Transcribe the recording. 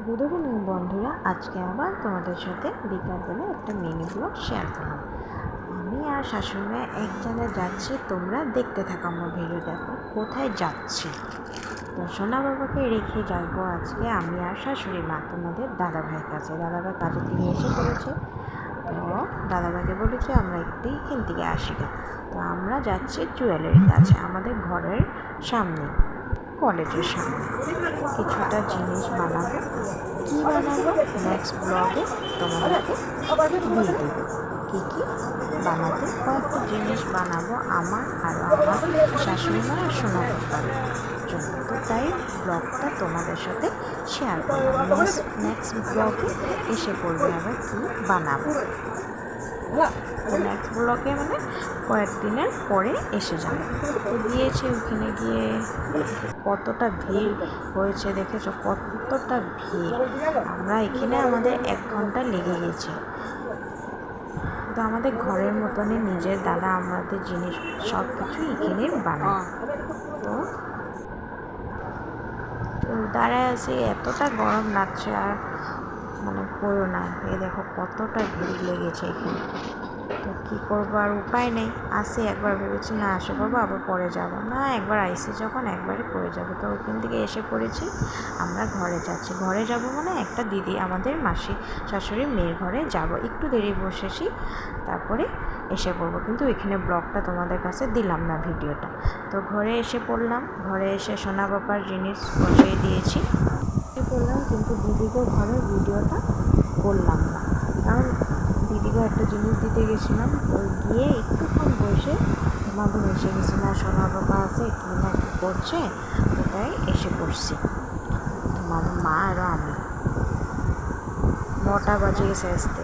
Good evening বন্ধুরা, আজকে আবার তোমাদের সাথে বিকালবেলা একটা মিনি ব্লগ শেয়ার করলাম। আমি আর শাশুড়ি মা এক জায়গায় যাচ্ছি, তোমরা দেখতে থাকো আমার ভিডিও। দেখো কোথায় যাচ্ছি। তো সোনা বাবাকে রেখে যাবো আজকে আমি আর শাশুড়ি মা তোমাদের দাদাভাইয়ের কাছে। দাদাভাই কাজে থেকে এসে পড়েছে, তো দাদাভাইকে বলেছে আমরা একটু এখান থেকে আসি। তো আমরা যাচ্ছি জুয়েলারির কাছে, আমাদের ঘরের সামনে, কলেজের সামনে। কিছুটা জিনিস বানাবো, কী বানাবো নেক্সট ব্লগে তোমাদেরকে দিয়ে দেবো। কী কী বানাতে, কয়েকটা জিনিস বানাবো আমার আর আমার শাশুড়ি মা আর সোনা বাবার জন্য। তো তাই ব্লগটা তোমাদের সাথে শেয়ার করলাম। নেক্সট ব্লগে এসে পড়বে আবার কী বানাবো। তো নেক্সট ব্লগে মানে কয়েকদিনের পরে এসে যাবে। তো গিয়েছি, ওখানে গিয়ে কতটা ভিড় হয়েছে দেখেছো, কতটা ভিড়। আমরা এখানে আমাদের 1 ঘন্টা লেগে গেছে। তো আমাদের ঘরের মতনই নিজের দাদা আমাদের জিনিস সব কিছু এখানে বানায়। তো দাঁড়ায় আছি, এতটা গরম লাগছে আর মানে করো না। এই দেখো কতটা ভিড় লেগেছে এখানে। তো কী করবো, আর উপায় নেই। আসে একবার ভেবেছি না আসে করবো, আবার পরে যাবো না, একবার আইসি যখন একবারে করে যাবো। তো ওইখান থেকে এসে পড়েছি, আমরা ঘরে যাচ্ছি। ঘরে যাব মানে একটা দিদি আমাদের মাসি শাশুড়ির মেয়ের ঘরে যাব। একটু দেরি বসেছি, তারপরে এসে পড়বো। কিন্তু ওইখানে ব্লগটা তোমাদের কাছে দিলাম না, ভিডিওটা। তো ঘরে এসে পড়লাম, ঘরে এসে সোনা বাবার জিনিস বসিয়ে দিয়েছি করলাম, কিন্তু দিদিকে ঘরের ভিডিওটা করলাম না, কারণ দিদিকে একটা জিনিস দিতে গেছিলাম। তো গিয়ে একটুক্ষণ বসে তোমাদের এসে গেছি না, সোনা বাবা আছে কি না কী করছে, ওটাই এসে পড়ছি। তোমাদের মা আরও আমি 9টা বাজে গেছে আসতে।